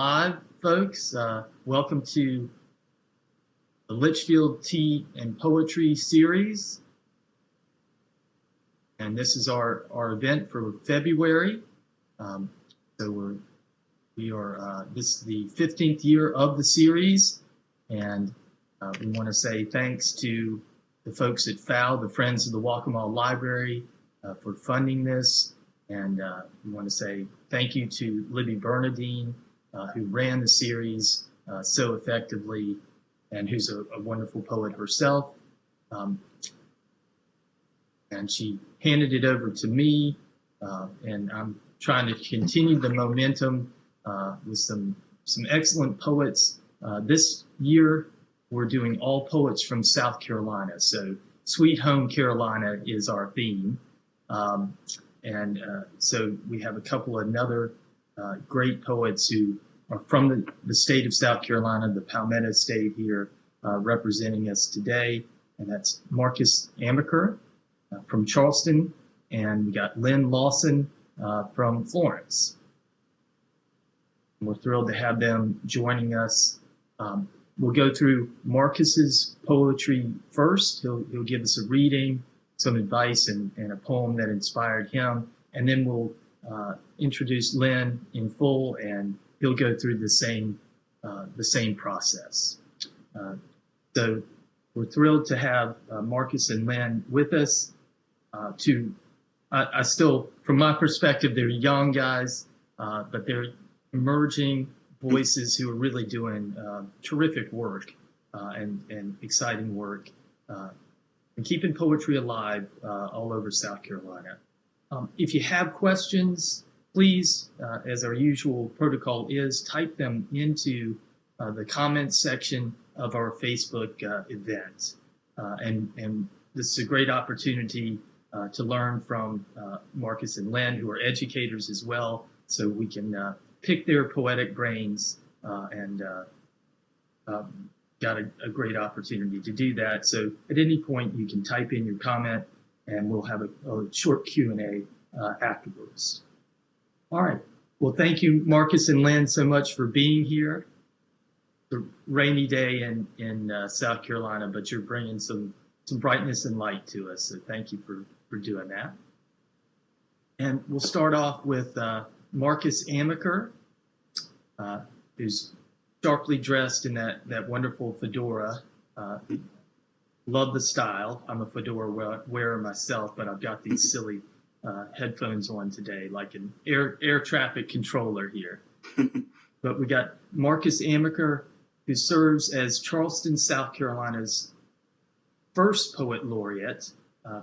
live, folks. Welcome to the Litchfield Tea and Poetry series. And this is our event for February. So this is the 15th year of the series. And we want to say thanks to the folks at FOW, the Friends of the Waccamaw Library, for funding this. And we want to say thank you to Libby Bernadine, who ran the series so effectively, and who's a wonderful poet herself. And she handed it over to me, and I'm trying to continue the momentum with some excellent poets. This year, we're doing all poets from South Carolina. So Sweet Home Carolina is our theme. So we have a couple of other great poets who are from the state of South Carolina, the Palmetto State here, representing us today. And that's Marcus Amaker from Charleston, and we got Len Lawson from Florence. And we're thrilled to have them joining us. We'll go through Marcus's poetry first. He'll give us a reading, some advice, and a poem that inspired him. And then we'll introduce Len in full, and he'll go through the same process. So we're thrilled to have Marcus and Len with us. I still, from my perspective, they're young guys, but they're emerging voices who are really doing terrific work and exciting work. And keeping poetry alive all over South Carolina. If you have questions, please, as our usual protocol is, type them into the comments section of our Facebook event. And this is a great opportunity to learn from Marcus and Len, who are educators as well, so we can pick their poetic brains and got a great opportunity to do that. So at any point you can type in your comment, and we'll have a short Q&A afterwards. All right. Well, thank you, Marcus and Len, so much for being here. It's a rainy day in South Carolina, but you're bringing some brightness and light to us. So thank you for doing that. And we'll start off with Marcus Amaker, who's sharply dressed in that wonderful fedora. Love the style. I'm a fedora wearer myself, but I've got these silly headphones on today, like an air traffic controller here. But we got Marcus Amaker, who serves as Charleston, South Carolina's first Poet Laureate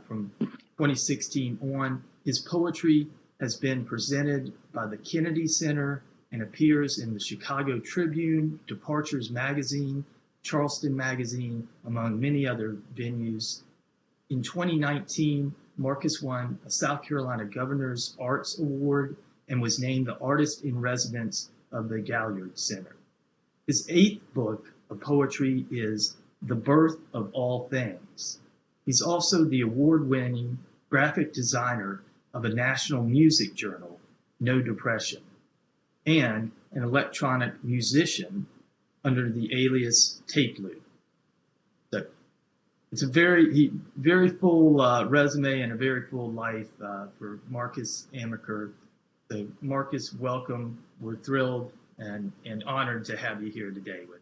from 2016 on. His poetry has been presented by the Kennedy Center and appears in the Chicago Tribune, Departures Magazine, Charleston Magazine, among many other venues. In 2019, Marcus won a South Carolina Governor's Arts Award and was named the Artist in Residence of the Gaillard Center. His 8th book of poetry is The Birth of All Things. He's also the award-winning graphic designer of a national music journal, No Depression, and an electronic musician under the alias Callaloo. So it's a very full resume and a very full life for Marcus Amaker. So Marcus, welcome. We're thrilled and honored to have you here today with.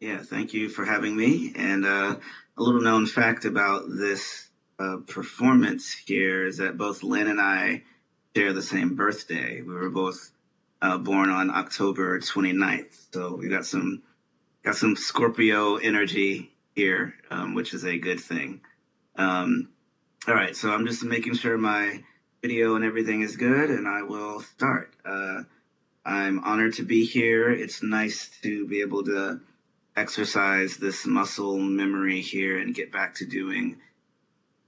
Yeah, thank you for having me. And a little known fact about this performance here is that both Len and I share the same birthday. We were both born on October 29th. So we got some Scorpio energy here, which is a good thing. All right, so I'm just making sure my video and everything is good, and I will start. I'm honored to be here. It's nice to be able to exercise this muscle memory here and get back to doing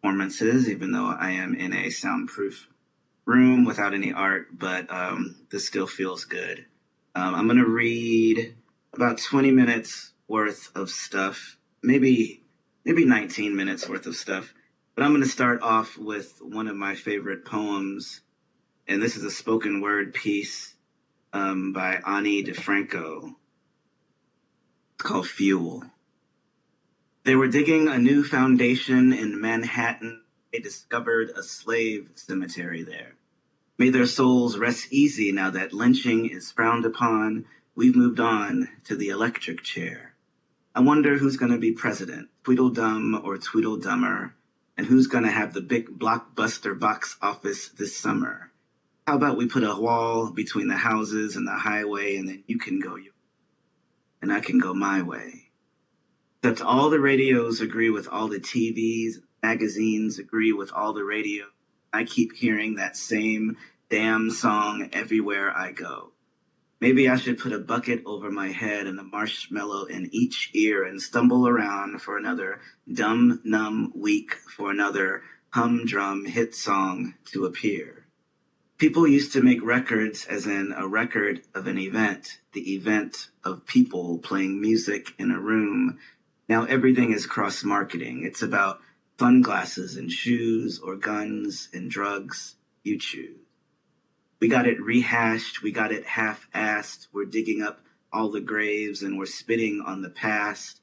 performances, even though I am in a soundproof room without any art, but this still feels good. I'm going to read about 20 minutes worth of stuff, maybe 19 minutes worth of stuff, but I'm going to start off with one of my favorite poems, and this is a spoken word piece by Ani DeFranco. It's called Fuel. They were digging a new foundation in Manhattan. They discovered a slave cemetery there. May their souls rest easy now that lynching is frowned upon. We've moved on to the electric chair. I wonder who's going to be president, Tweedledum or Tweedledummer, and who's going to have the big blockbuster box office this summer. How about we put a wall between the houses and the highway, and then you can go your way, and I can go my way. Except all the radios agree with all the TVs, magazines agree with all the radio. I keep hearing that same damn song everywhere I go. Maybe I should put a bucket over my head and a marshmallow in each ear and stumble around for another dumb, numb week for another humdrum hit song to appear. People used to make records as in a record of an event, the event of people playing music in a room. Now everything is cross-marketing. It's about sunglasses and shoes or guns and drugs. You choose. We got it rehashed. We got it half-assed. We're digging up all the graves and we're spitting on the past.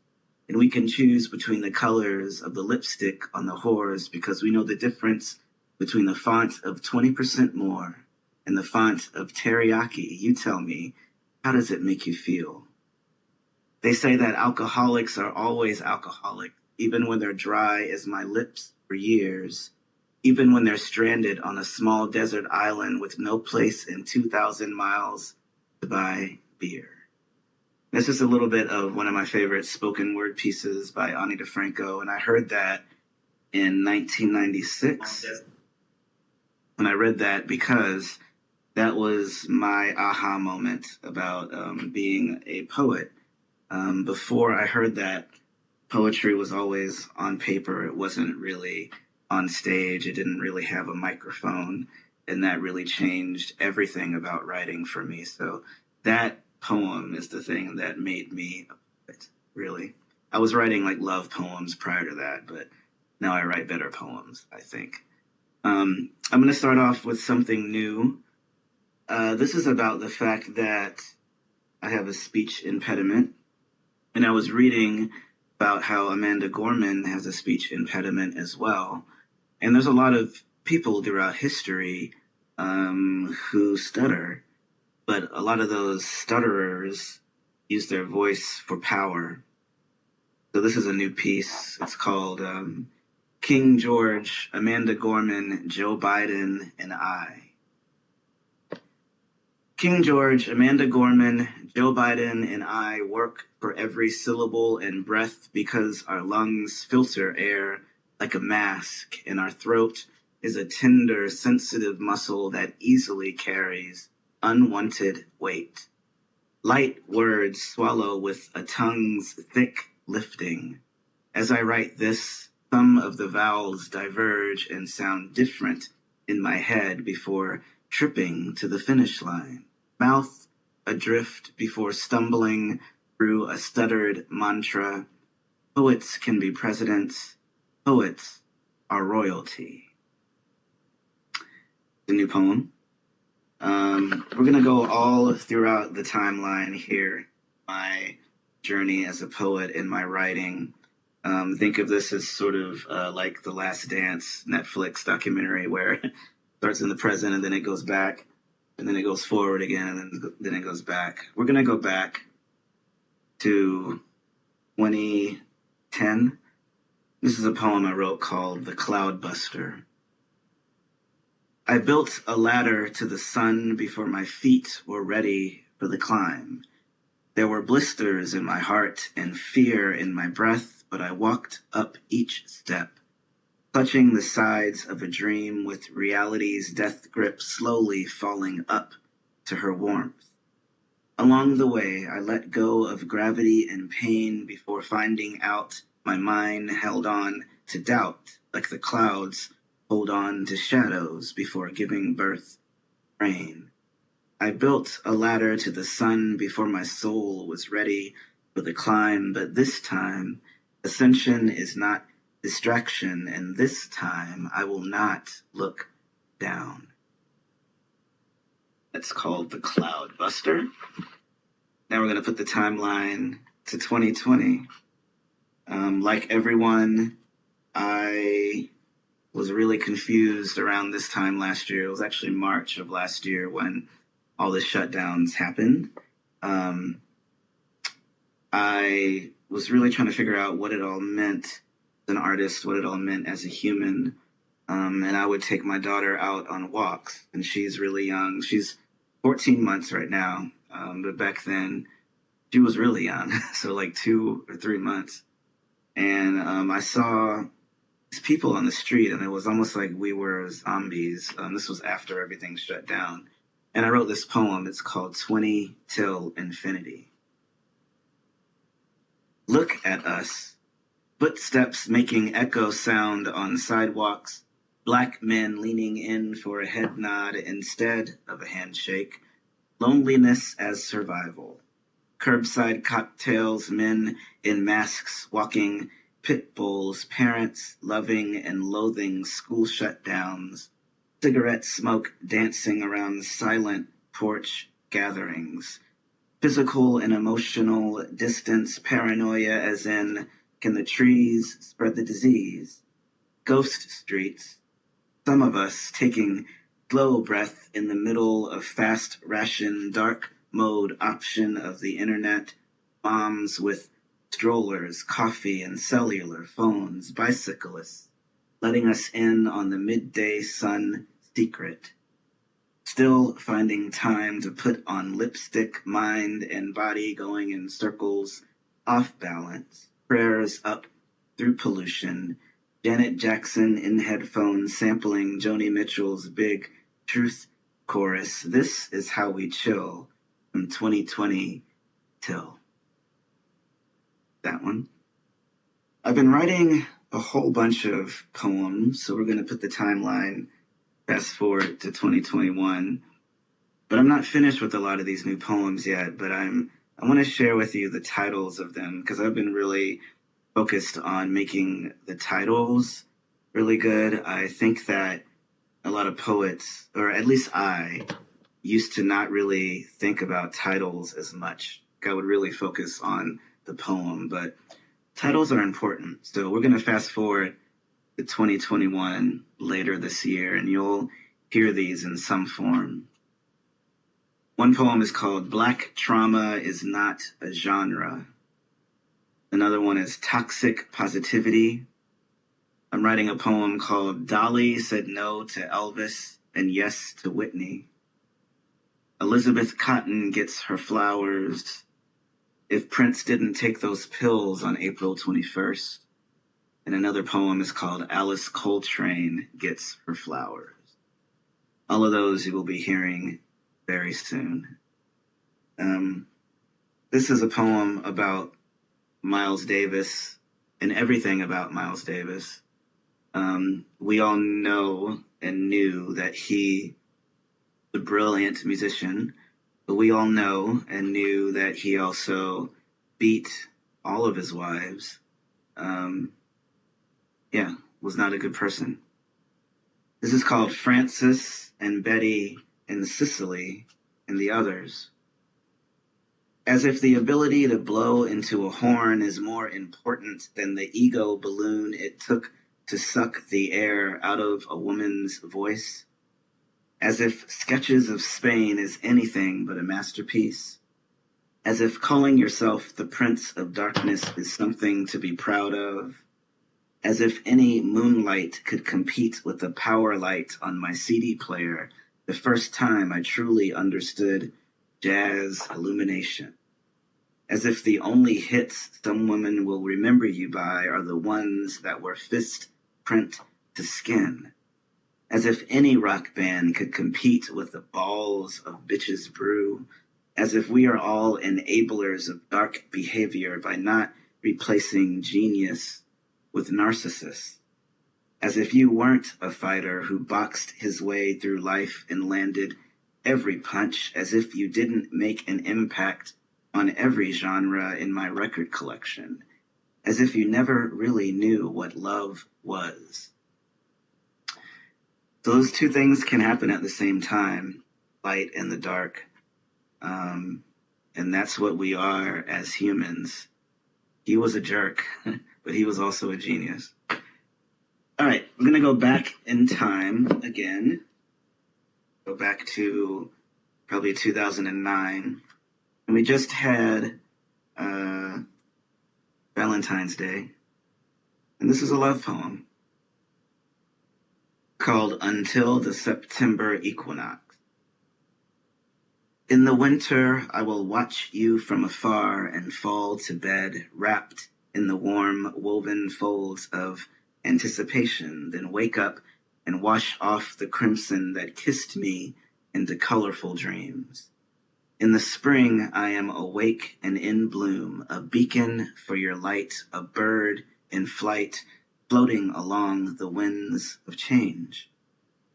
And we can choose between the colors of the lipstick on the whores because we know the difference between the font of 20% more and the font of teriyaki. You tell me, how does it make you feel? They say that alcoholics are always alcoholic, even when they're dry as my lips for years, even when they're stranded on a small desert island with no place in 2,000 miles to buy beer. This is a little bit of one of my favorite spoken word pieces by Ani DeFranco, and I heard that in 1996. And I read that because that was my aha moment about being a poet. Before I heard that, poetry was always on paper. It wasn't really on stage. It didn't really have a microphone. And that really changed everything about writing for me. So that poem is the thing that made me a poet, really. I was writing like love poems prior to that, but now I write better poems, I think. I'm going to start off with something new. This is about the fact that I have a speech impediment. And I was reading about how Amanda Gorman has a speech impediment as well. And there's a lot of people throughout history who stutter, but a lot of those stutterers use their voice for power. So this is a new piece. It's called King George, Amanda Gorman, Joe Biden, and I. King George, Amanda Gorman, Joe Biden, and I work for every syllable and breath because our lungs filter air like a mask, and our throat is a tender, sensitive muscle that easily carries unwanted weight. Light words swallow with a tongue's thick lifting. As I write this, some of the vowels diverge and sound different in my head before tripping to the finish line. Mouth adrift before stumbling through a stuttered mantra. Poets can be presidents. Poets are royalty. The new poem. We're going to go all throughout the timeline here, my journey as a poet in my writing. Think of this as sort of like The Last Dance Netflix documentary where it starts in the present and then it goes back. And then it goes forward again, and then it goes back. We're going to go back to 2010. This is a poem I wrote called The Cloudbuster. I built a ladder to the sun before my feet were ready for the climb. There were blisters in my heart and fear in my breath, but I walked up each step, clutching the sides of a dream with reality's death grip slowly falling up to her warmth. Along the way, I let go of gravity and pain before finding out my mind held on to doubt, like the clouds hold on to shadows before giving birth to rain. I built a ladder to the sun before my soul was ready for the climb, but this time, ascension is not distraction, and this time I will not look down. that's called The Cloud Buster. Now we're going to put the timeline to 2020. Like everyone, I was really confused around this time last year. It was actually March of last year when all the shutdowns happened. I was really trying to figure out what it all meant as an artist, what it all meant as a human. And I would take my daughter out on walks, and she's really young. She's 14 months right now, but back then she was really young, so like 2 or 3 months. And I saw these people on the street, and it was almost like we were zombies. This was after everything shut down. And I wrote this poem. It's called 20 Till Infinity. Look at us. Footsteps making echo sound on sidewalks. Black men leaning in for a head nod instead of a handshake. Loneliness as survival. Curbside cocktails, men in masks walking, pit bulls, parents loving and loathing school shutdowns. Cigarette smoke dancing around silent porch gatherings. Physical and emotional distance paranoia as in, can the trees spread the disease? Ghost streets. Some of us taking slow breath in the middle of fast ration, dark mode option of the internet. Moms with strollers, coffee and cellular phones, bicyclists, letting us in on the midday sun secret. Still finding time to put on lipstick, mind and body going in circles, off balance, prayers up through pollution, Janet Jackson in headphones sampling Joni Mitchell's Big Truth chorus. This is how we chill from 2020 till. That one. I've been writing a whole bunch of poems, so we're going to put the timeline fast forward to 2021. But I'm not finished with a lot of these new poems yet, but I want to share with you the titles of them because I've been really focused on making the titles really good. I think that a lot of poets, or at least I, used to not really think about titles as much. I would really focus on the poem, but titles are important. So we're going to fast forward to 2021 later this year, and you'll hear these in some form. One poem is called Black Trauma is Not a Genre. Another one is Toxic Positivity. I'm writing a poem called Dolly Said No to Elvis and Yes to Whitney. Elizabeth Cotton Gets Her Flowers. If Prince Didn't Take Those Pills on April 21st. And another poem is called Alice Coltrane Gets Her Flowers. All of those you will be hearing very soon. This is a poem about Miles Davis and everything about Miles Davis. We all know and knew that he was a brilliant musician, but we all know and knew that he also beat all of his wives. Was not a good person. This is called Francis and Betty and Cicely and the Others. As if the ability to blow into a horn is more important than the ego balloon it took to suck the air out of a woman's voice. As if Sketches of Spain is anything but a masterpiece. As if calling yourself the Prince of Darkness is something to be proud of. As if any moonlight could compete with the power light on my CD player the first time I truly understood jazz illumination. As if the only hits some women will remember you by are the ones that were fist print to skin. As if any rock band could compete with the balls of bitches brew. As if we are all enablers of dark behavior by not replacing genius with narcissists. As if you weren't a fighter who boxed his way through life and landed every punch. As if you didn't make an impact on every genre in my record collection. As if you never really knew what love was. So those two things can happen at the same time. light and the dark. And that's what we are as humans. He was a jerk, but he was also a genius. All right, I'm going to go back in time again. Go back to probably 2009. And we just had Valentine's Day. And this is a love poem called Until the September Equinox. In the winter, I will watch you from afar and fall to bed, wrapped in the warm, woven folds of anticipation, then wake up and wash off the crimson that kissed me into colorful dreams. In the spring, I am awake and in bloom, a beacon for your light, a bird in flight, floating along the winds of change.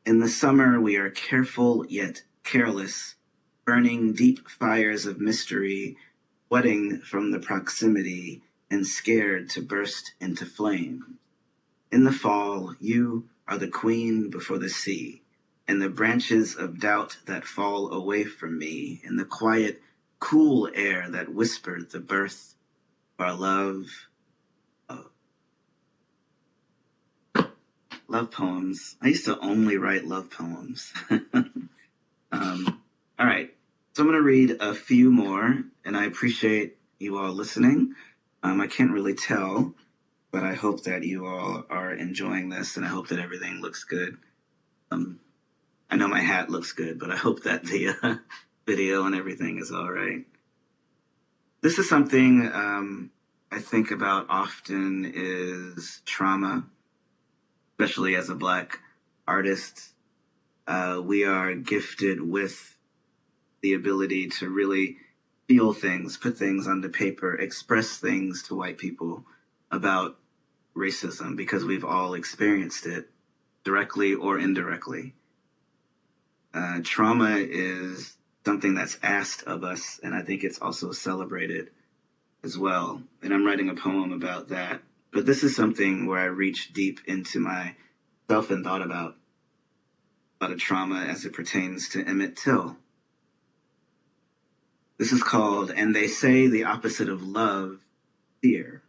In the summer, we are careful yet careless, burning deep fires of mystery, sweating from the proximity and scared to burst into flame. In the fall, you are the queen before the sea, and the branches of doubt that fall away from me, in the quiet, cool air that whispered the birth of our love. Love poems. I used to only write love poems. All right, so I'm going to read a few more, and I appreciate you all listening. I can't really tell, but I hope that you all are enjoying this, and I hope that everything looks good. I know my hat looks good, but I hope that the video and everything is all right. This is something I think about often is trauma, especially as a Black artist. We are gifted with the ability to really feel things, put things onto paper, express things to white people about racism because we've all experienced it directly or indirectly. Trauma is something that's asked of us, and I think it's also celebrated as well. And I'm writing a poem about that. But this is something where I reached deep into myself and thought about a trauma as it pertains to Emmett Till. This is called, And They Say the Opposite of Love, Fear.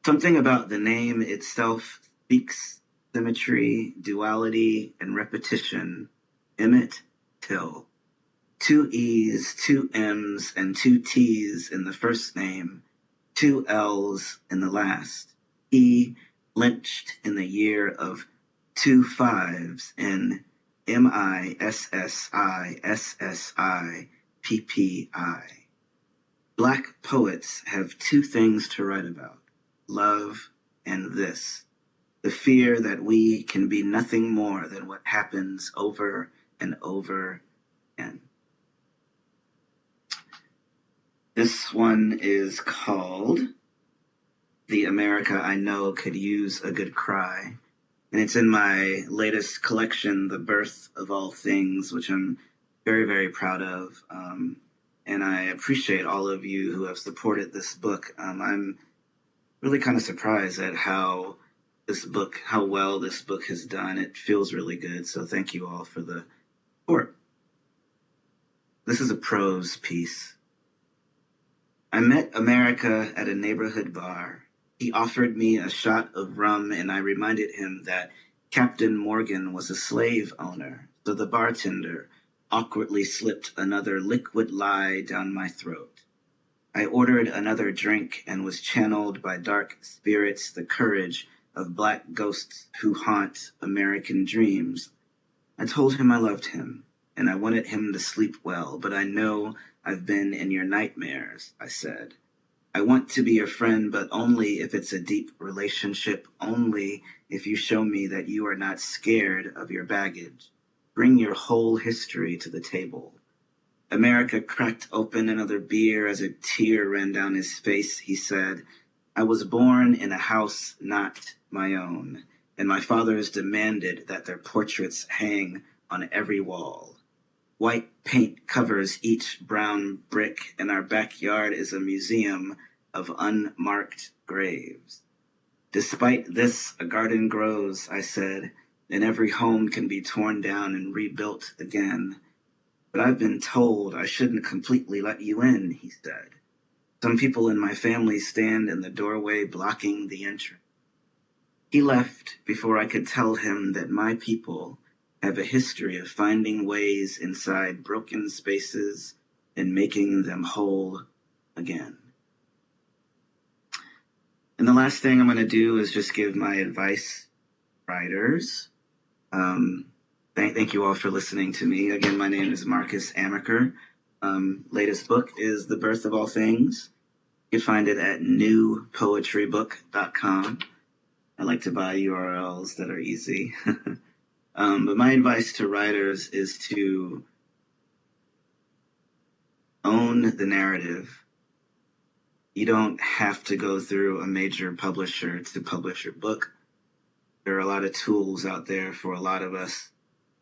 Something about the name itself speaks symmetry, duality, and repetition. Emmett Till. 2 E's, 2 M's, and 2 T's in the first name, 2 L's in the last. He lynched in the year of 2 5s in MISSISSIPPI. Black poets have 2 things to write about, love and this, the fear that we can be nothing more than what happens over and over again. This one is called The America I Know Could Use a Good Cry. And it's in my latest collection, The Birth of All Things, which I'm very, very proud of. And I appreciate all of you who have supported this book. I'm really kind of surprised at how well this book has done. It feels really good. So thank you all for the support. This is a prose piece. I met America at a neighborhood bar. He offered me a shot of rum, and I reminded him that Captain Morgan was a slave owner, so the bartender awkwardly slipped another liquid lie down my throat. I ordered another drink and was channeled by dark spirits, the courage of Black ghosts who haunt American dreams. I told him I loved him, and I wanted him to sleep well, but I know I've been in your nightmares, I said. I want to be your friend, but only if it's a deep relationship, only if you show me that you are not scared of your baggage. Bring your whole history to the table. America cracked open another beer as a tear ran down his face. He said, I was born in a house not my own, and my fathers demanded that their portraits hang on every wall. White paint covers each brown brick, and our backyard is a museum of unmarked graves. Despite this, a garden grows, I said. and every home can be torn down and rebuilt again. But I've been told I shouldn't completely let you in, he said. Some people in my family stand in the doorway blocking the entrance. He left before I could tell him that my people have a history of finding ways inside broken spaces and making them whole again. And the last thing I'm going to do is just give my advice, writers. Thank you all for listening to me. Again, my name is Marcus Amaker. Latest book is The Birth of All Things. You can find it at newpoetrybook.com. I like to buy URLs that are easy. But my advice to writers is to own the narrative. You don't have to go through a major publisher to publish your book. There are a lot of tools out there for a lot of us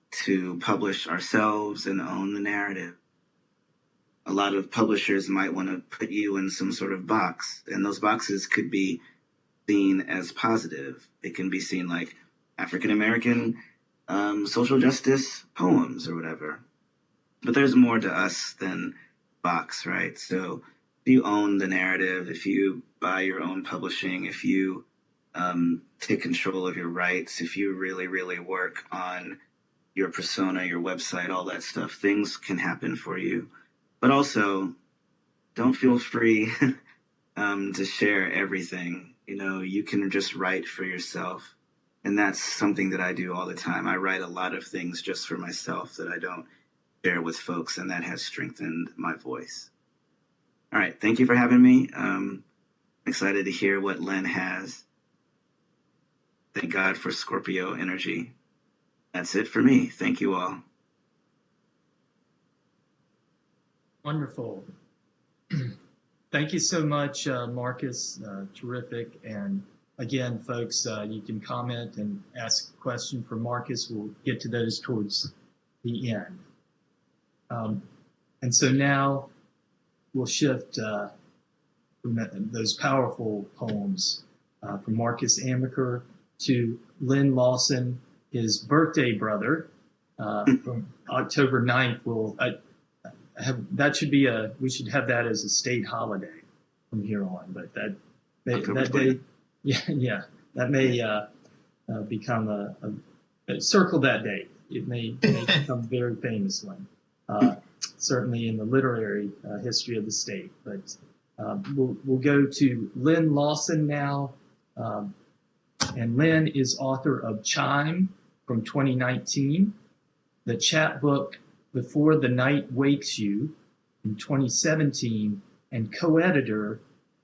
to publish ourselves and own the narrative. A lot of publishers might want to put you in some sort of box, and those boxes could be seen as positive. It can be seen like African American social justice poems or whatever. But there's more to us than box, right? So if you own the narrative, if you buy your own publishing, if you take control of your rights, if you really, really work on your persona, your website, all that stuff, things can happen for you. But also, don't feel free to share everything. You know, you can just write for yourself. And that's something that I do all the time. I write a lot of things just for myself that I don't share with folks, and that has strengthened my voice. All right, thank you for having me. I'm excited to hear what Len has. Thank God for Scorpio energy. That's it for me. Thank you all. Wonderful. Thank you so much, Marcus. Terrific. And again, folks, you can comment and ask a question for Marcus. We'll get to those towards the end. And so now we'll shift from those powerful poems from Marcus Amaker to Lynn Lawson, his birthday brother, from October 9th. We should have that as a state holiday from here on. But that day, that may become a circle that date. It may become a very famous one, certainly in the literary history of the state. But we'll go to Lynn Lawson now. And Lynn is author of Chime from 2019, the chapbook Before the Night Wakes You in 2017, and co-editor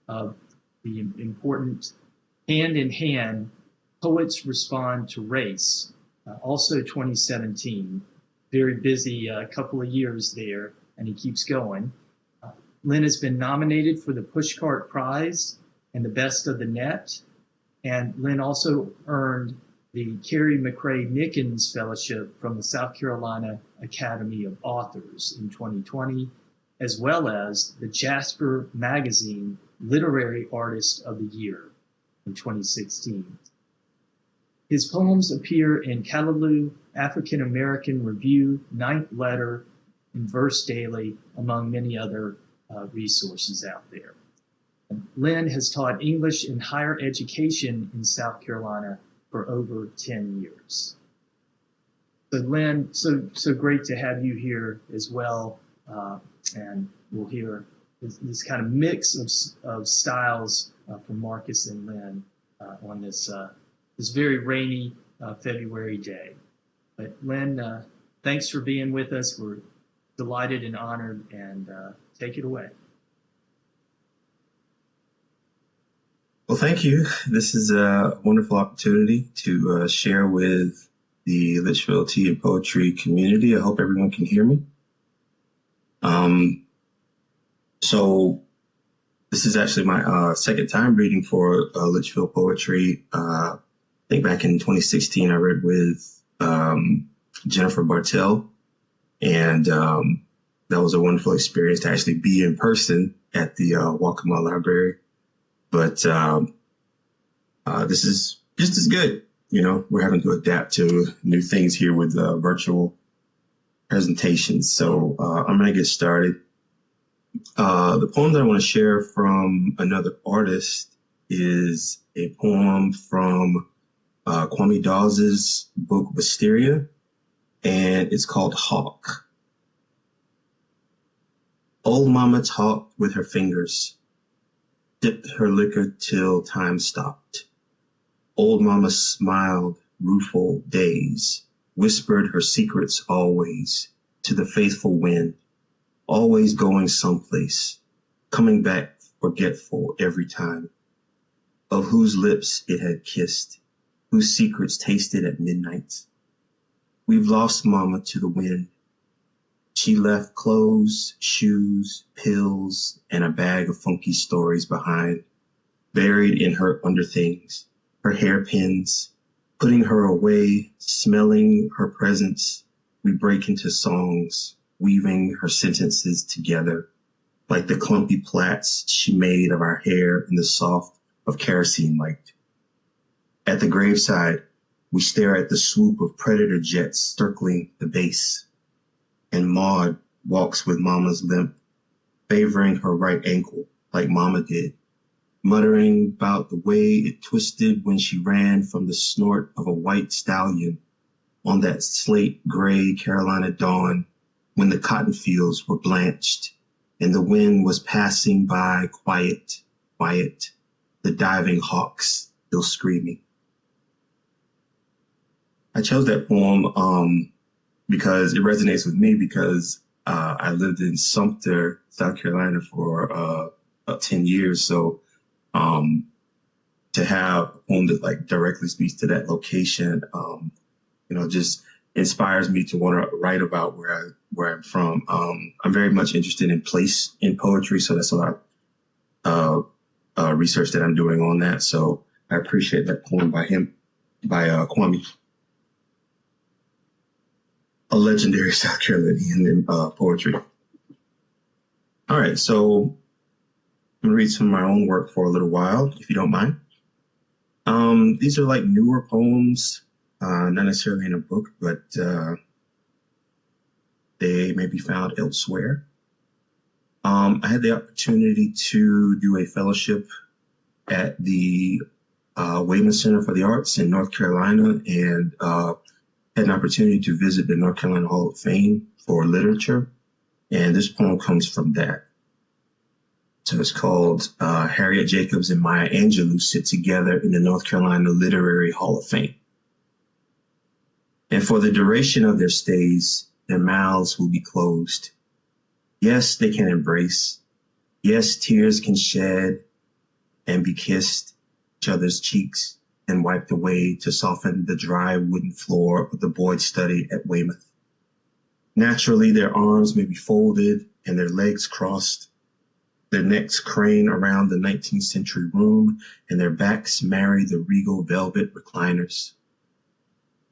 of the important Hand in Hand, Poets Respond to Race, also 2017. Very busy couple of years there, and he keeps going. Lynn has been nominated for the Pushcart Prize and the Best of the Net. And Lynn also earned the Carrie McRae Nickens Fellowship from the South Carolina Academy of Authors in 2020, as well as the Jasper Magazine Literary Artist of the Year in 2016. His poems appear in Callaloo, African American Review, Ninth Letter, and Verse Daily, among many other resources out there. Lynn has taught English in higher education in South Carolina for over 10 years. So Lynn, so great to have you here as well. And we'll hear this kind of mix of styles from Marcus and Lynn on this very rainy February day. But Lynn, thanks for being with us. We're delighted and honored, and take it away. Well, thank you. This is a wonderful opportunity to share with the Litchfield Tea and Poetry community. I hope everyone can hear me. So this is actually my second time reading for Litchfield Poetry. I think back in 2016, I read with Jennifer Bartell, and that was a wonderful experience to actually be in person at the Waccamaw Library. But this is just as good. we're having to adapt to new things here with virtual presentations. So I'm going to get started. The poem that I want to share from another artist is a poem from Kwame Dawes's book Wisteria, and it's called Hawk. Old Mama talked with her fingers, dipped her liquor till time stopped. Old Mama smiled rueful days, whispered her secrets always to the faithful wind, always going someplace, coming back forgetful every time, of whose lips it had kissed, whose secrets tasted at midnight. We've lost Mama to the wind. She left clothes, shoes, pills, and a bag of funky stories behind, buried in her underthings, her hairpins, putting her away, smelling her presence. We break into songs, weaving her sentences together, like the clumpy plaits she made of our hair in the soft of kerosene light. At the graveside, we stare at the swoop of predator jets circling the base, and Maud walks with Mama's limp, favoring her right ankle like Mama did, muttering about the way it twisted when she ran from the snort of a white stallion on that slate gray Carolina dawn when the cotton fields were blanched and the wind was passing by quiet, quiet, the diving hawks still screaming. I chose that poem because it resonates with me because I lived in Sumter, South Carolina for about 10 years. So to have a poem that like directly speaks to that location, just inspires me to want to write about where I'm from. I'm very much interested in place in poetry, so that's a lot of research that I'm doing on that. So I appreciate that poem by Kwame. A legendary South Carolinian in poetry. All right, so I'm gonna read some of my own work for a little while, if you don't mind. These are like newer poems, not necessarily in a book, but they may be found elsewhere. I had the opportunity to do a fellowship at the Waccamaw Center for the Arts in North Carolina, and had an opportunity to visit the North Carolina Hall of Fame for literature, and this poem comes from that. So it's called Harriet Jacobs and Maya Angelou Sit Together in the North Carolina Literary Hall of Fame. And for the duration of their stays, their mouths will be closed. Yes, they can embrace. Yes, tears can shed and be kissed each other's cheeks and wiped away to soften the dry wooden floor of the Boyd study at Weymouth. Naturally, their arms may be folded and their legs crossed, their necks crane around the 19th century room, and their backs marry the regal velvet recliners.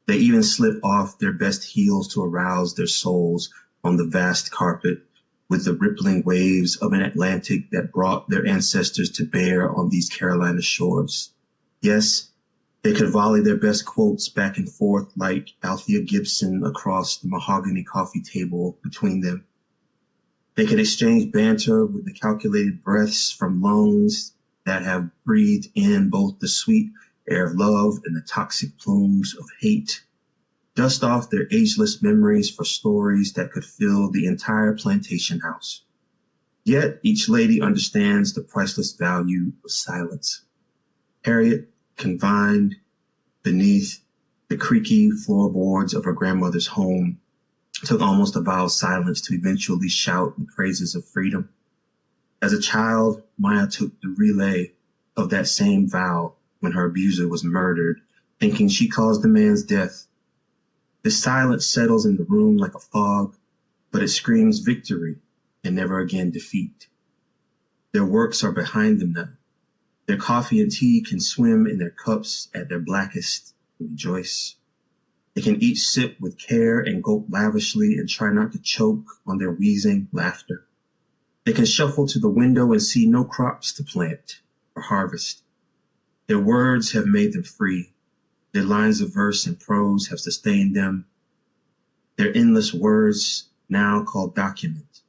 They even slip off their best heels to arouse their souls on the vast carpet with the rippling waves of an Atlantic that brought their ancestors to bear on these Carolina shores. Yes, they could volley their best quotes back and forth like Althea Gibson across the mahogany coffee table between them. They could exchange banter with the calculated breaths from lungs that have breathed in both the sweet air of love and the toxic plumes of hate. Dust off their ageless memories for stories that could fill the entire plantation house. Yet each lady understands the priceless value of silence. Harriet, confined beneath the creaky floorboards of her grandmother's home, took almost a vow of silence to eventually shout the praises of freedom. As a child, Maya took the relay of that same vow when her abuser was murdered, thinking she caused the man's death. The silence settles in the room like a fog, but it screams victory and never again defeat. Their works are behind them now. Their coffee and tea can swim in their cups at their blackest and rejoice. They can each sip with care and gulp lavishly and try not to choke on their wheezing laughter. They can shuffle to the window and see no crops to plant or harvest. Their words have made them free. Their lines of verse and prose have sustained them. Their endless words, now called document,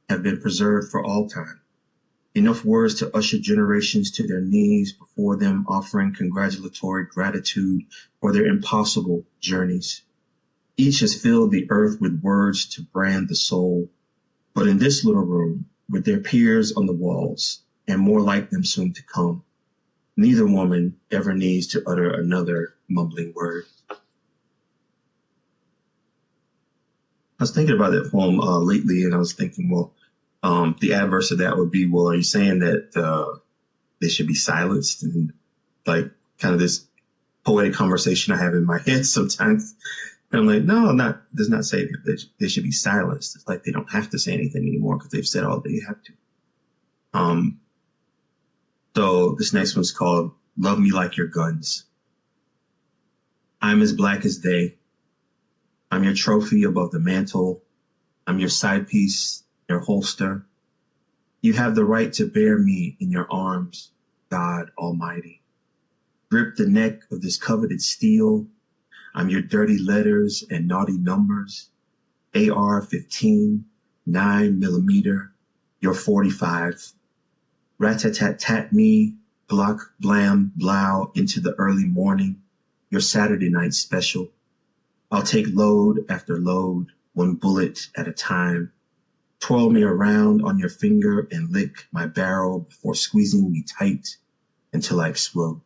have been preserved for all time. Enough words to usher generations to their knees before them, offering congratulatory gratitude for their impossible journeys. Each has filled the earth with words to brand the soul. But in this little room, with their peers on the walls, and more like them soon to come, neither woman ever needs to utter another mumbling word. I was thinking about that poem lately, and I was thinking, well, the adverse of that would be, well, are you saying that they should be silenced? And like kind of this poetic conversation I have in my head sometimes. And I'm like, no, does not say that they should be silenced. It's like they don't have to say anything anymore because they've said all they have to. So this next one's called Love Me Like Your Guns. I'm as black as they. I'm your trophy above the mantle. I'm your side piece, your holster. You have the right to bear me in your arms, God Almighty. Grip the neck of this coveted steel. I'm your dirty letters and naughty numbers. AR-15, 9mm, your 45. Rat-tat-tat-tat me, block, blam, blow into the early morning, your Saturday night special. I'll take load after load, one bullet at a time. Twirl me around on your finger and lick my barrel before squeezing me tight until I explode.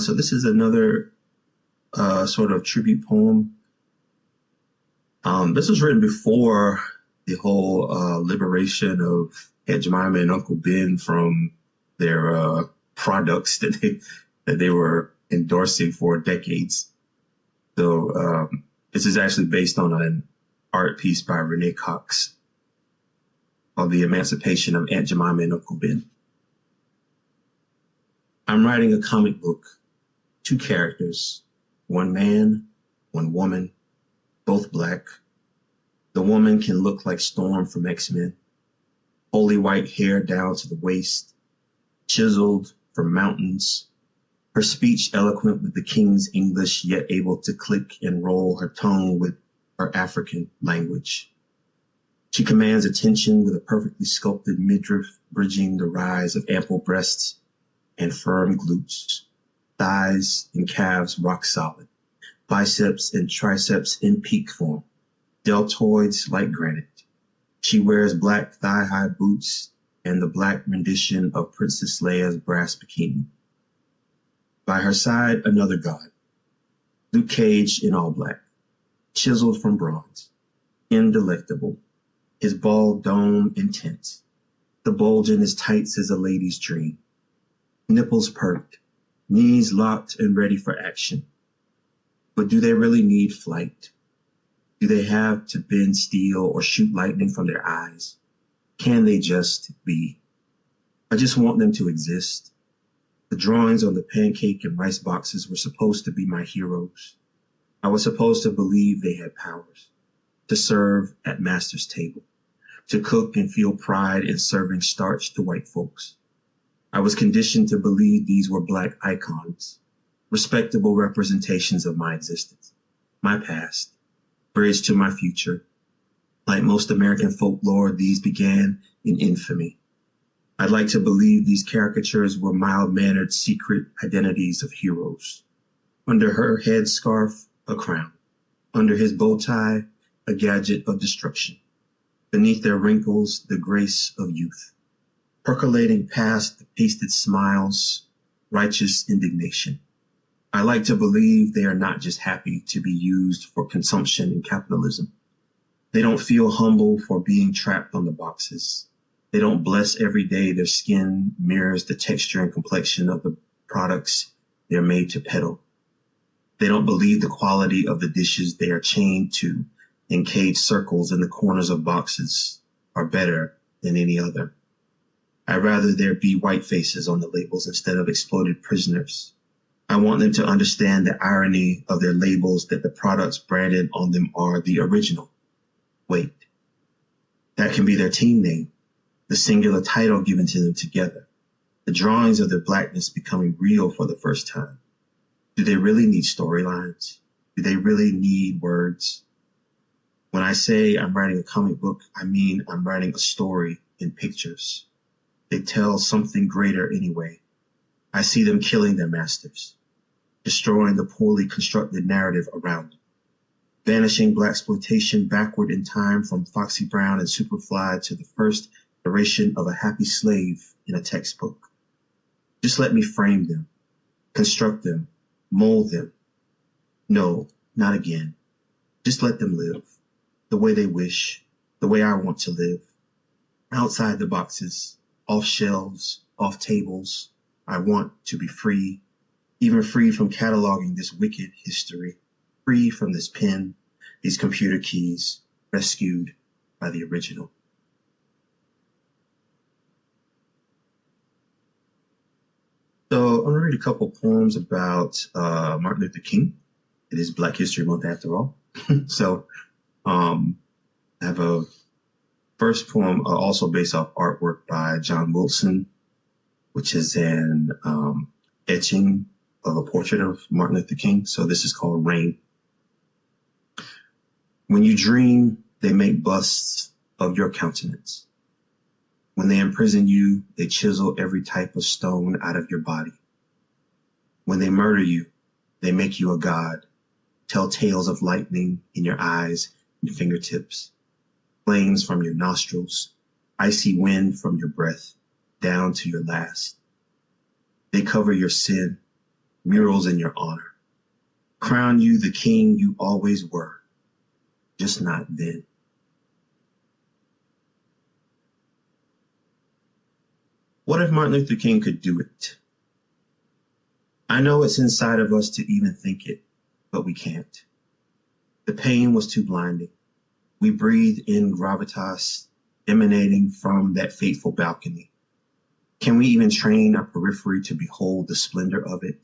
So this is another sort of tribute poem. This was written before the whole liberation of Aunt Jemima and Uncle Ben from their products that they were endorsing for decades. So this is actually based on an art piece by Renee Cox called The Emancipation of Aunt Jemima and Uncle Ben. I'm writing a comic book, 2 characters, one man, one woman, both black. The woman can look like Storm from X-Men, holy white hair down to the waist, chiseled from mountains, her speech eloquent with the king's English, yet able to click and roll her tongue with her African language. She commands attention with a perfectly sculpted midriff, bridging the rise of ample breasts and firm glutes, thighs and calves rock solid, biceps and triceps in peak form, deltoids like granite. She wears black thigh-high boots and the black rendition of Princess Leia's brass bikini. By her side, another god, Luke Cage in all black, chiseled from bronze, indelectable, his bald dome intense, the bulge in his tights is a lady's dream. Nipples perked, knees locked and ready for action. But do they really need flight? Do they have to bend steel or shoot lightning from their eyes? Can they just be? I just want them to exist. The drawings on the pancake and rice boxes were supposed to be my heroes. I was supposed to believe they had powers, to serve at master's table, to cook and feel pride in serving starch to white folks. I was conditioned to believe these were black icons, respectable representations of my existence, my past, bridge to my future. Like most American folklore, these began in infamy. I'd like to believe these caricatures were mild-mannered secret identities of heroes. Under her headscarf, a crown. Under his bow tie, a gadget of destruction. Beneath their wrinkles, the grace of youth. Percolating past the pasted smiles, righteous indignation. I like to believe they are not just happy to be used for consumption in capitalism. They don't feel humble for being trapped on the boxes. They don't bless every day their skin mirrors the texture and complexion of the products they're made to peddle. They don't believe the quality of the dishes they are chained to in caged circles in the corners of boxes are better than any other. I'd rather there be white faces on the labels instead of exploded prisoners. I want them to understand the irony of their labels, that the products branded on them are the original. Wait, that can be their team name, the singular title given to them together, the drawings of their blackness becoming real for the first time. Do they really need storylines? Do they really need words? When I say I'm writing a comic book, I mean I'm writing a story in pictures. They tell something greater anyway. I see them killing their masters, destroying the poorly constructed narrative around them, banishing blaxploitation backward in time from Foxy Brown and Superfly to the first narration of a happy slave in a textbook. Just let me frame them, construct them, mold them. No, not again. Just let them live the way they wish, the way I want to live. Outside the boxes, off shelves, off tables. I want to be free, even free from cataloging this wicked history, free from this pen, these computer keys, rescued by the original. So I'm going to read a couple poems about Martin Luther King. It is Black History Month after all. So I have a first poem also based off artwork by John Wilson, which is an etching of a portrait of Martin Luther King. So this is called Rain. When you dream, they make busts of your countenance. When they imprison you, they chisel every type of stone out of your body. When they murder you, they make you a god, tell tales of lightning in your eyes and fingertips, flames from your nostrils, icy wind from your breath, down to your last. They cover your sin, murals in your honor, crown you the king you always were, just not then. What if Martin Luther King could do it? I know it's inside of us to even think it, but we can't. The pain was too blinding. We breathe in gravitas emanating from that fateful balcony. Can we even train our periphery to behold the splendor of it?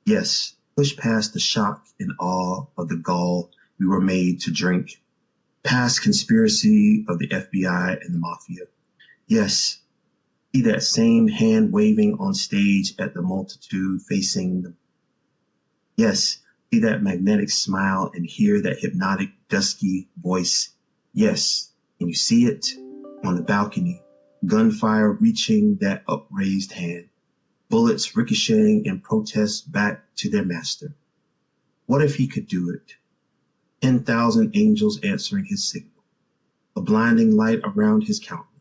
Yes, push past the shock and awe of the gall we were made to drink, past conspiracy of the FBI and the mafia. Yes, see that same hand waving on stage at the multitude facing them. Yes, see that magnetic smile and hear that hypnotic, dusky voice. Yes, can you see it on the balcony? Gunfire reaching that upraised hand. Bullets ricocheting in protest back to their master. What if he could do it? 10,000 angels answering his signal. A blinding light around his countenance.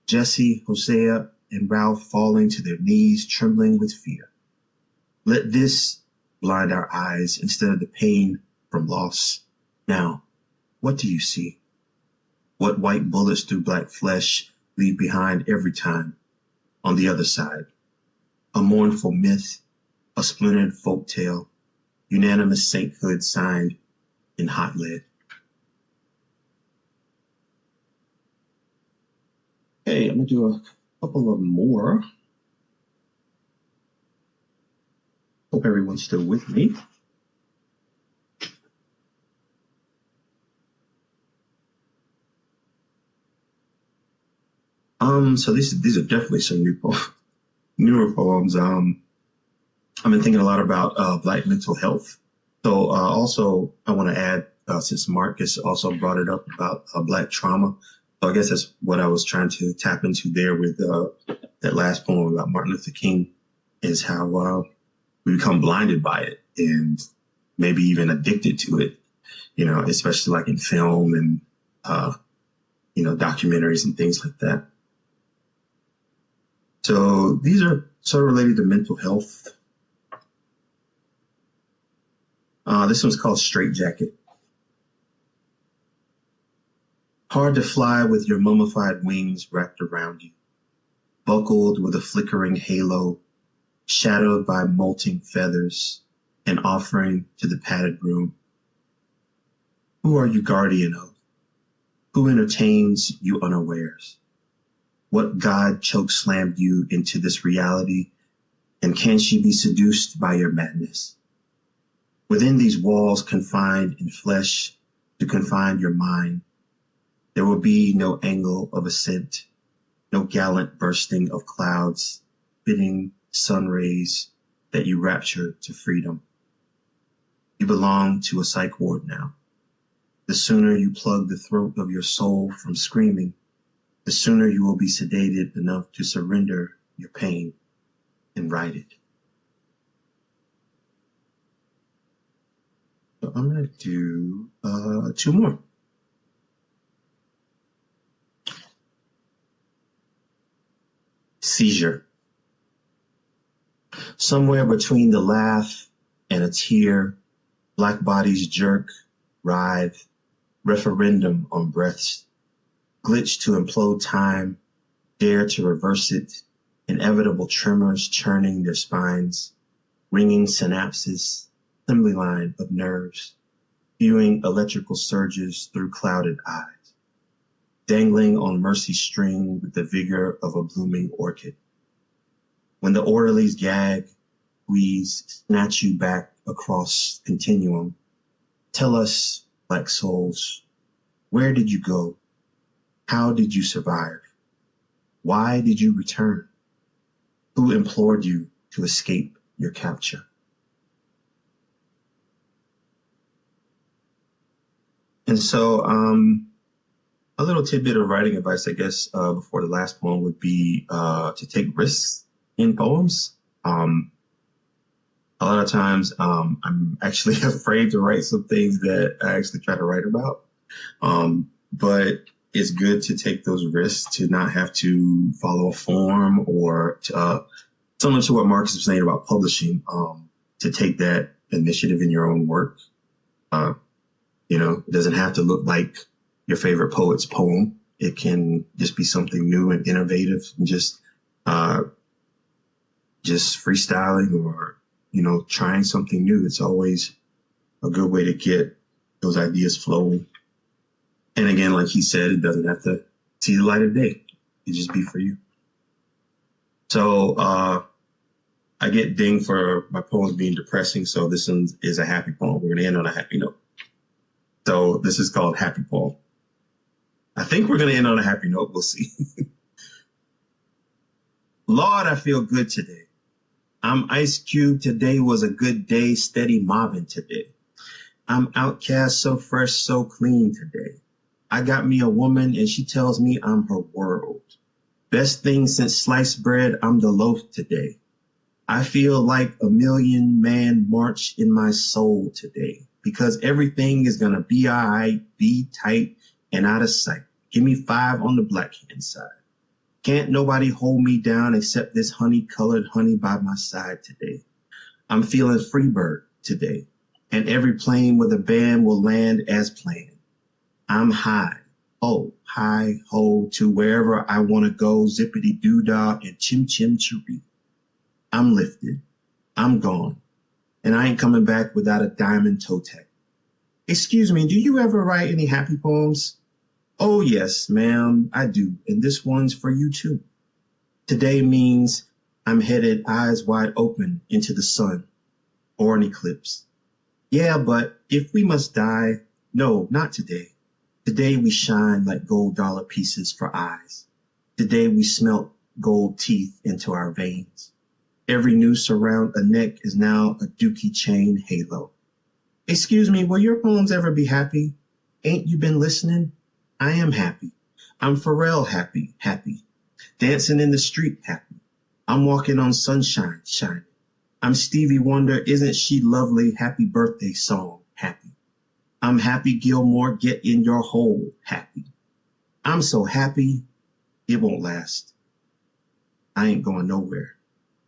Jesse, Hosea, and Ralph falling to their knees, trembling with fear. Let this blind our eyes instead of the pain from loss. Now, what do you see? What white bullets through black flesh leave behind every time on the other side? A mournful myth, a splintered folk tale, unanimous sainthood signed in hot lead. Okay, I'm gonna do a couple of more. Hope everyone's still with me. So these are definitely some newer poems. I've been thinking a lot about Black mental health. So also I want to add, since Marcus also brought it up about Black trauma. So I guess that's what I was trying to tap into there with that last poem about Martin Luther King, is how we become blinded by it and maybe even addicted to it, you know, especially like in film and, documentaries and things like that. So these are sort of related to mental health. This one's called Straight Jacket. Hard to fly with your mummified wings wrapped around you, buckled with a flickering halo, shadowed by molting feathers, an offering to the padded room. Who are you guardian of? Who entertains you unawares? What god chokeslammed you into this reality, and can she be seduced by your madness? Within these walls confined in flesh to confine your mind, there will be no angle of ascent, no gallant bursting of clouds, fitting sun rays that you rapture to freedom. You belong to a psych ward now. The sooner you plug the throat of your soul from screaming, the sooner you will be sedated enough to surrender your pain and write it. So I'm going to do 2 more. Seizure. Somewhere between the laugh and a tear, black bodies jerk, writhe, referendum on breaths, glitch to implode time, dare to reverse it, inevitable tremors churning their spines, ringing synapses, assembly line of nerves, viewing electrical surges through clouded eyes, dangling on mercy string with the vigor of a blooming orchid. When the orderlies gag, squeeze, snatch you back across continuum, tell us, black souls, where did you go? How did you survive? Why did you return? Who implored you to escape your capture? And so a little tidbit of writing advice, I guess, before the last poem would be to take risks in poems. A lot of times I'm actually afraid to write some things that I actually try to write about. But it's good to take those risks, to not have to follow a form, or to, similar to what Marcus was saying about publishing, to take that initiative in your own work. You know, it doesn't have to look like your favorite poet's poem. It can just be something new and innovative, and just freestyling, or, you know, trying something new. It's always a good way to get those ideas flowing. And again, like he said, it doesn't have to see the light of day. It just be for you. So I get dinged for my poems being depressing, so this one is a happy poem. We're going to end on a happy note. So this is called Happy Poem. I think we're going to end on a happy note. We'll see. Lord, I feel good today. I'm Ice Cube. Today was a good day. Steady mobbing today. I'm outcast, so fresh, so clean today. I got me a woman and she tells me I'm her world. Best thing since sliced bread, I'm the loaf today. I feel like a million man march in my soul today, because everything is going to be all right, be tight, and out of sight. Give me 5 on the black hand side. Can't nobody hold me down except this honey-colored honey by my side today. I'm feeling Freebird today, and every plane with a band will land as planned. I'm high, ho, to wherever I want to go, zippity-doo-dah and chim-chim-chiree. I'm lifted, I'm gone, and I ain't coming back without a diamond toe tag. Excuse me, do you ever write any happy poems? Oh, yes, ma'am, I do, and this one's for you, too. Today means I'm headed eyes wide open into the sun, or an eclipse. Yeah, but if we must die, no, not today. Today we shine like gold dollar pieces for eyes. Today we smelt gold teeth into our veins. Every noose around a neck is now a dookie chain halo. Excuse me, will your poems ever be happy? Ain't you been listening? I am happy. I'm Pharrell happy. Dancing in the street happy. I'm walking on sunshine shining. I'm Stevie Wonder, isn't she lovely? Happy birthday song happy. I'm Happy Gilmore, get in your hole happy. I'm so happy, it won't last. I ain't going nowhere,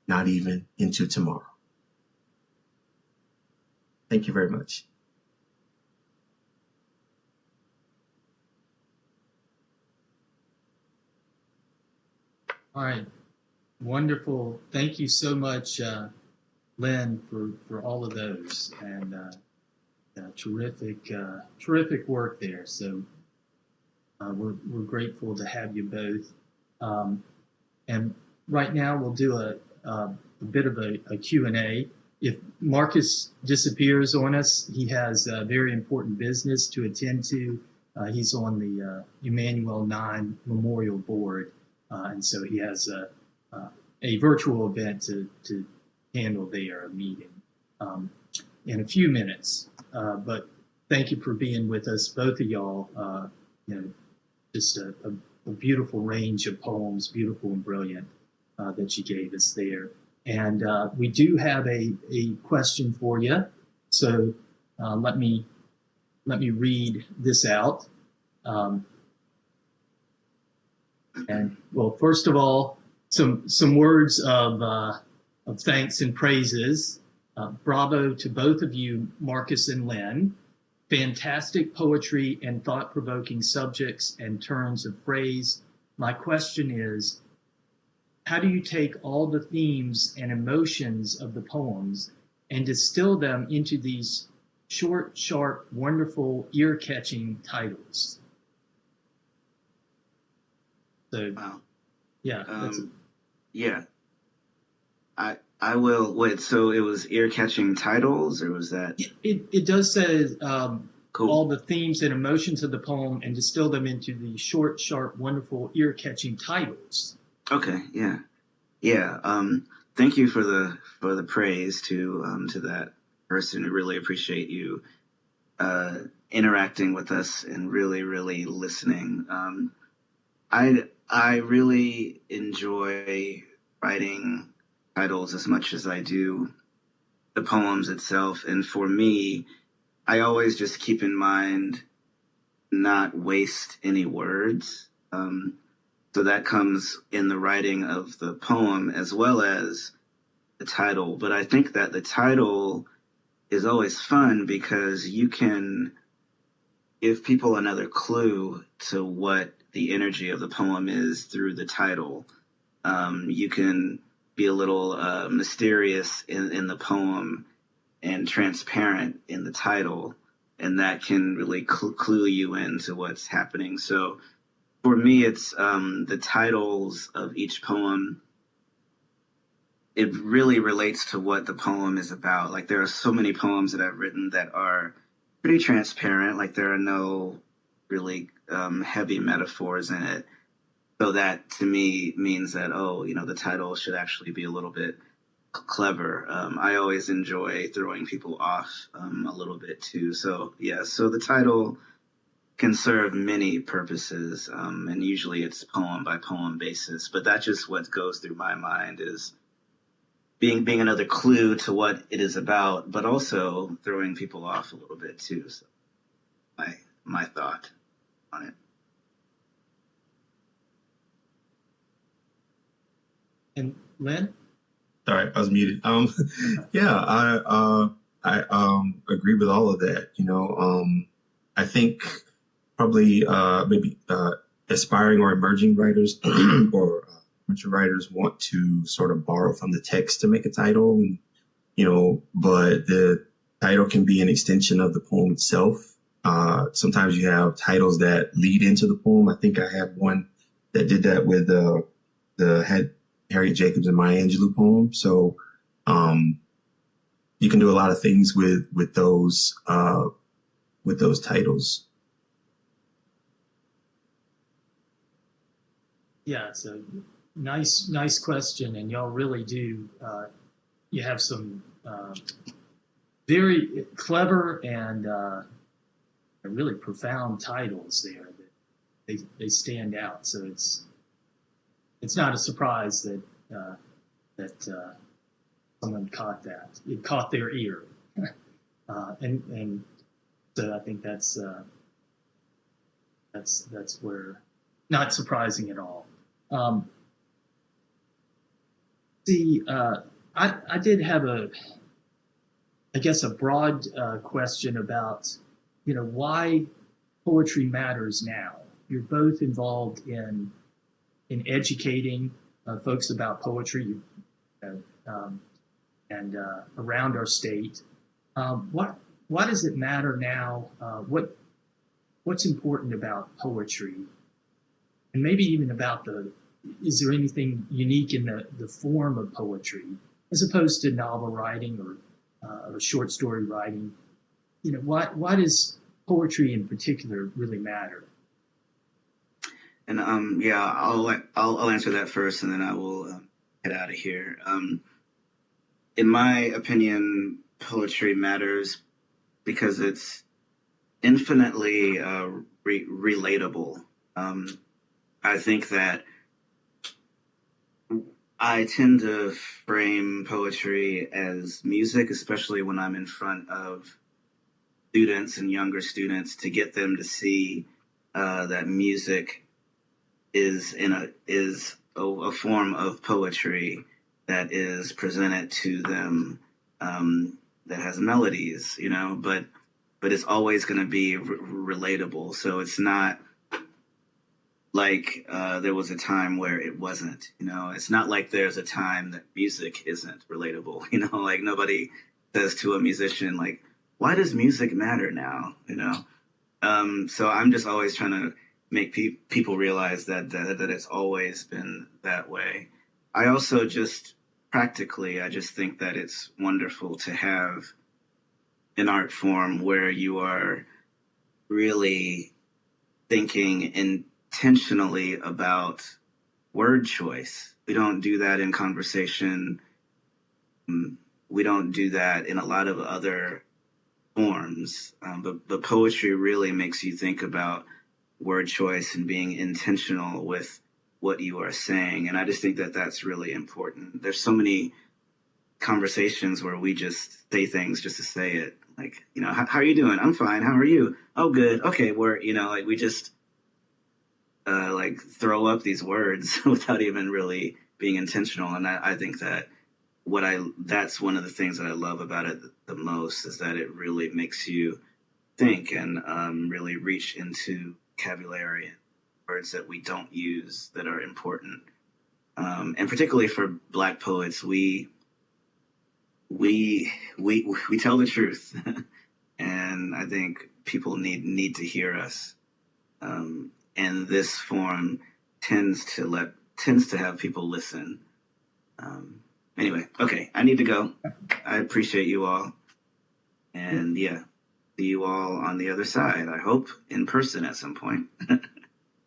not even into tomorrow. Thank you very much. All right. Wonderful. Thank you so much, Len, for all of those. And terrific work there. So we're grateful to have you both. And right now we'll do a bit of a Q&A. If Marcus disappears on us, he has very important business to attend to. He's on the Emmanuel 9 Memorial Board. and so he has a virtual event to handle their meeting in a few minutes. But thank you for being with us, both of y'all. Just a beautiful range of poems, beautiful and brilliant, that you gave us there. And we do have a question for you. So let me read this out. And well, first of all, some words of thanks and praises. Bravo to both of you, Marcus and Lynn. Fantastic poetry and thought-provoking subjects and turns of phrase. My question is, how do you take all the themes and emotions of the poems and distill them into these short, sharp, wonderful, ear-catching titles? So, Wow. Yeah. Yeah. I will wait. So it was ear-catching titles, or was that? It does say Cool. all the themes and emotions of the poem and distill them into the short, sharp, wonderful, ear-catching titles. Okay. Yeah. Yeah. Thank you for the praise to that person. I really appreciate you interacting with us and really, really listening. I really enjoy writing titles as much as I do the poems itself. And for me, I always just keep in mind not waste any words. So that comes in the writing of the poem as well as the title. But I think that the title is always fun because you can give people another clue to what the energy of the poem is through the title. You can be a little mysterious in the poem and transparent in the title, and that can really clue you into what's happening. So for me, it's the titles of each poem. It really relates to what the poem is about. Like, there are so many poems that I've written that are pretty transparent. Like, there are no really heavy metaphors in it. So that to me means that, the title should actually be a little bit clever. I always enjoy throwing people off a little bit too. So yeah, so the title can serve many purposes, and usually it's poem by poem basis. But that's just what goes through my mind, is being another clue to what it is about, but also throwing people off a little bit too. So my thought on it. And Lynn? Sorry, I was muted. Yeah, I agree with all of that. I think probably maybe aspiring or emerging writers or amateur writers want to sort of borrow from the text to make a title, and but the title can be an extension of the poem itself. Sometimes you have titles that lead into the poem. I think I have one that did that with the Harriet Jacobs and Maya Angelou poem. So you can do a lot of things with those titles. Yeah, it's a nice question, and y'all really do. You have some very clever and really profound titles there that they stand out. So it's not a surprise that someone caught that. It caught their ear, and so I think that's where, not surprising at all. I did have a broad question about why poetry matters now. You're both involved in educating folks about poetry and around our state. Why does it matter now? What's important about poetry? And maybe even about is there anything unique in the form of poetry as opposed to novel writing or short story writing? Why does poetry in particular really matter? And yeah, I'll answer that first, and then I will head out of here. In my opinion, poetry matters because it's infinitely relatable. I think that I tend to frame poetry as music, especially when I'm in front of students and younger students, to get them to see that music is a form of poetry that is presented to them, that has melodies, but it's always going to be relatable. So it's not like there was a time where it wasn't. It's not like there's a time that music isn't relatable. Like nobody says to a musician like, why does music matter now? So I'm just always trying to make people realize that it's always been that way. I also just practically, I just think that it's wonderful to have an art form where you are really thinking intentionally about word choice. We don't do that in conversation. We don't do that in a lot of other forms. But poetry really makes you think about word choice and being intentional with what you are saying. And I just think that that's really important. There's so many conversations where we just say things just to say it. Like, how are you doing? I'm fine. How are you? Oh, good. Okay. Like we just like throw up these words without even really being intentional. And I think that that's one of the things that I love about it the most, is that it really makes you think and really reach into vocabulary and words that we don't use that are important. And particularly for Black poets, we tell the truth, and I think people need to hear us. And this form tends to have people listen. Anyway, okay, I need to go. I appreciate you all, and yeah, see you all on the other side. I hope in person at some point.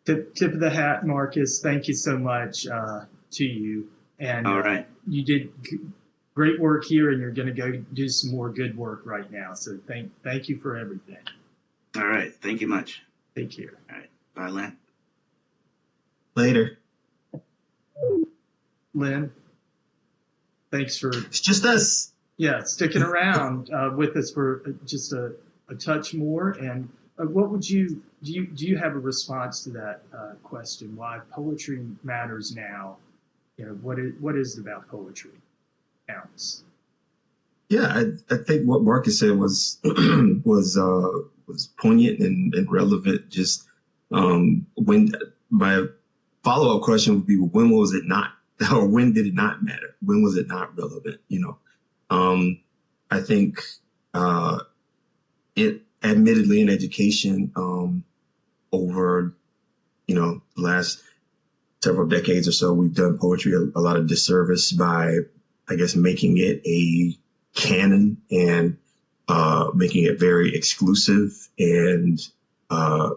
Tip of the hat, Marcus. Thank you so much to you. And all right, you did great work here, and you're going to go do some more good work right now. So thank you for everything. All right, thank you much. Take care. All right, bye, Len. Later. Lynn, thanks for It's just us. sticking around with us for just a touch more. And what would do you have a response to that question? Why poetry matters now? What is it about poetry counts? Yeah, I think what Marcus said was was poignant and relevant. Just when my follow-up question would be, when was it not, or when did it not matter? When was it not relevant? I think it admittedly in education over the last several decades or so, we've done poetry a lot of disservice by, I guess, making it a canon and making it very exclusive and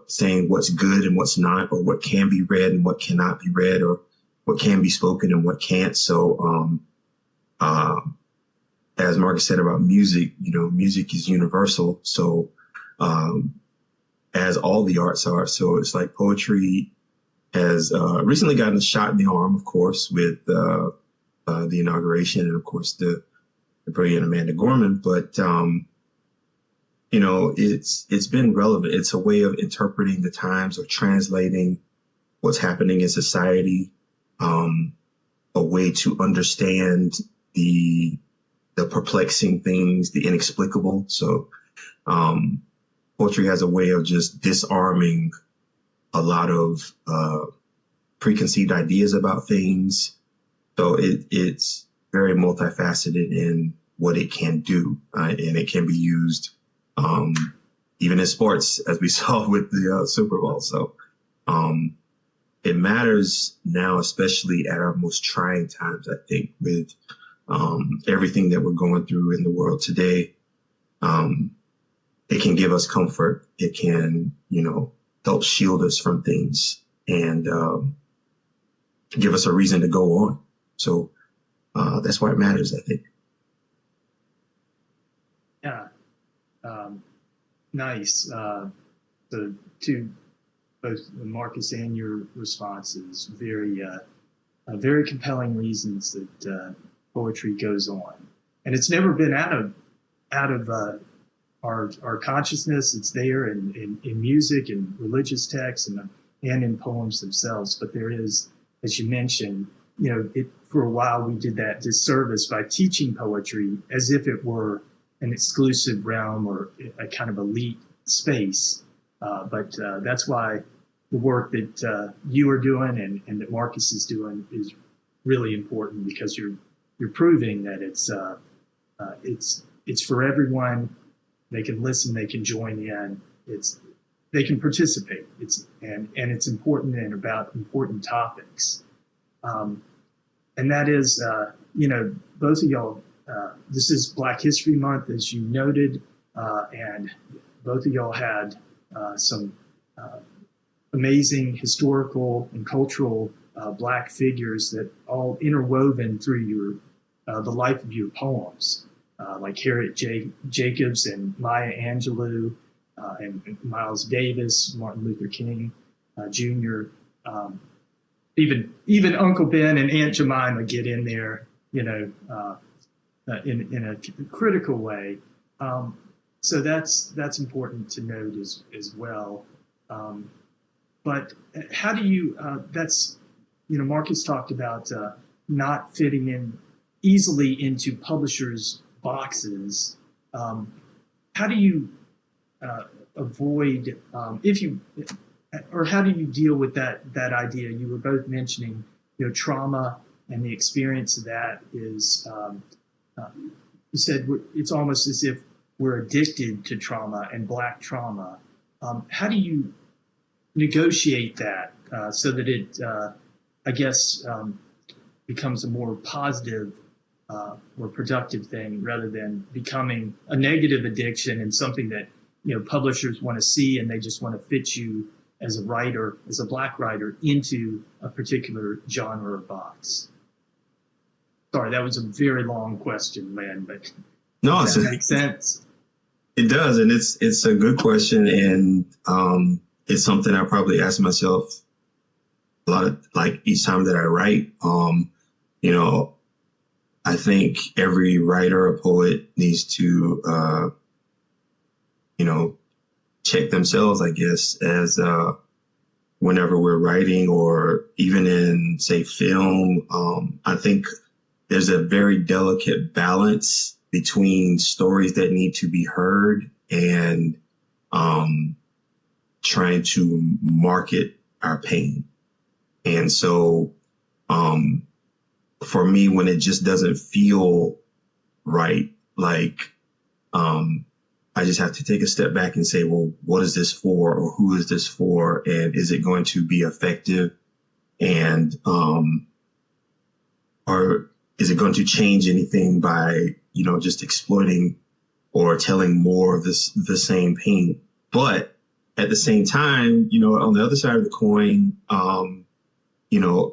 saying what's good and what's not, or what can be read and what cannot be read, or what can be spoken and what can't. So as Marcus said about music, music is universal. So as all the arts are. So it's like poetry has recently gotten a shot in the arm, of course, with the inauguration and, of course, the brilliant Amanda Gorman. But, it's been relevant. It's a way of interpreting the times, of translating what's happening in society, a way to understand the perplexing things, the inexplicable. So poetry has a way of just disarming a lot of preconceived ideas about things. So it's very multifaceted in what it can do, and it can be used even in sports, as we saw with the Super Bowl. So it matters now, especially at our most trying times, I think, with everything that we're going through in the world today. It can give us comfort. It can, help shield us from things. and give us a reason to go on. So that's why it matters, I think. Yeah. Nice. So to both Marcus and your responses, very compelling reasons that poetry goes on, and it's never been out of our consciousness. It's there in music and religious texts and in poems themselves. But there is, as you mentioned, for a while we did that disservice by teaching poetry as if it were an exclusive realm or a kind of elite space. But that's why the work that you are doing and that Marcus is doing is really important, because you're proving that it's for everyone. They can listen, they can join in. They can participate. And it's important and about important topics. And that is, both of y'all. This is Black History Month, as you noted, and both of y'all had some amazing historical and cultural Black figures that all interwoven through the life of your poems, like Harriet Jacobs and Maya Angelou, and Miles Davis, Martin Luther King Jr., even Uncle Ben and Aunt Jemima get in there, in a critical way. So that's important to note as well. But how do you, Marcus talked about not fitting in easily into publishers' boxes. How do you avoid, how do you deal with that idea? You were both mentioning, trauma, and the experience of that is, you said it's almost as if we're addicted to trauma and Black trauma. How do you negotiate that so that it, becomes a more positive or productive thing, rather than becoming a negative addiction and something that publishers want to see, and they just want to fit you as a writer, as a Black writer, into a particular genre or box? Sorry, that was a very long question, Len, but no, does that make sense? It does, and it's a good question, and it's something I probably ask myself a lot of, like, each time that I write. I think every writer or poet needs to, check themselves, I guess, as whenever we're writing, or even in, say, film. I think there's a very delicate balance between stories that need to be heard and trying to market our pain. And so for me, when it just doesn't feel right, like I just have to take a step back and say, well, what is this for, or who is this for, and is it going to be effective, and or is it going to change anything by just exploiting or telling more of the same pain? But at the same time, on the other side of the coin,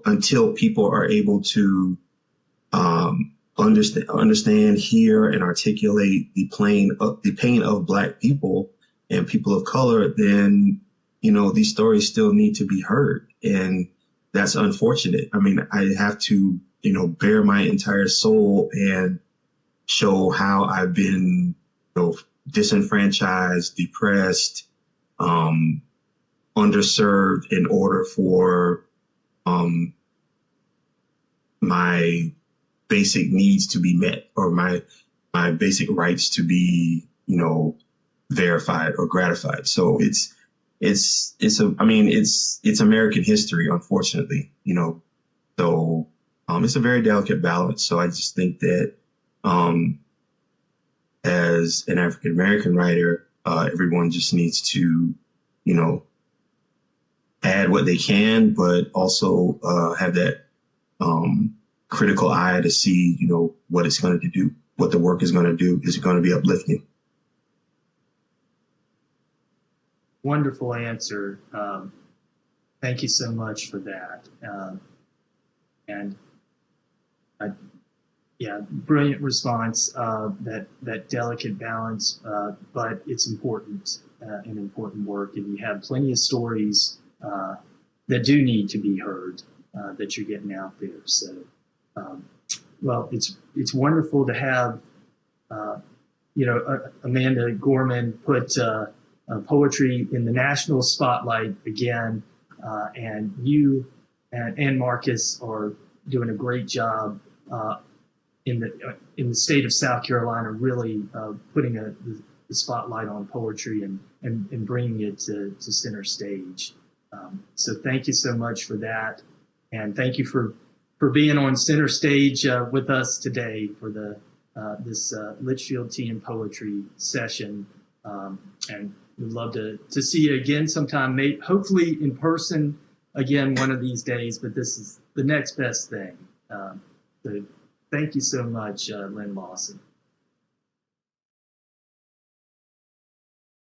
until people are able to understand, hear, and articulate the pain of Black people and people of color, then these stories still need to be heard, and that's unfortunate. I mean, I have to bare my entire soul and show how I've been disenfranchised, depressed, underserved, in order for my basic needs to be met, or my basic rights to be verified or gratified. So it's American history, unfortunately. So it's a very delicate balance. So I just think that as an African American writer, everyone just needs to add what they can, but also have that critical eye to see, what it's going to do, what the work is going to do. Is it going to be uplifting? Wonderful answer. Thank you so much for that. Yeah, brilliant response. That delicate balance, but it's important and important work, and you have plenty of stories that do need to be heard that you're getting out there. So, well, it's wonderful to have Amanda Gorman put poetry in the national spotlight again, and you and Marcus are doing a great job in the state of South Carolina, really putting the spotlight on poetry and bringing it to center stage. So thank you so much for that, and thank you for being on center stage with us today for this Litchfield Tea and Poetry session. And we'd love to see you again sometime, hopefully in person again one of these days, but this is the next best thing. So thank you so much, Lynn Lawson.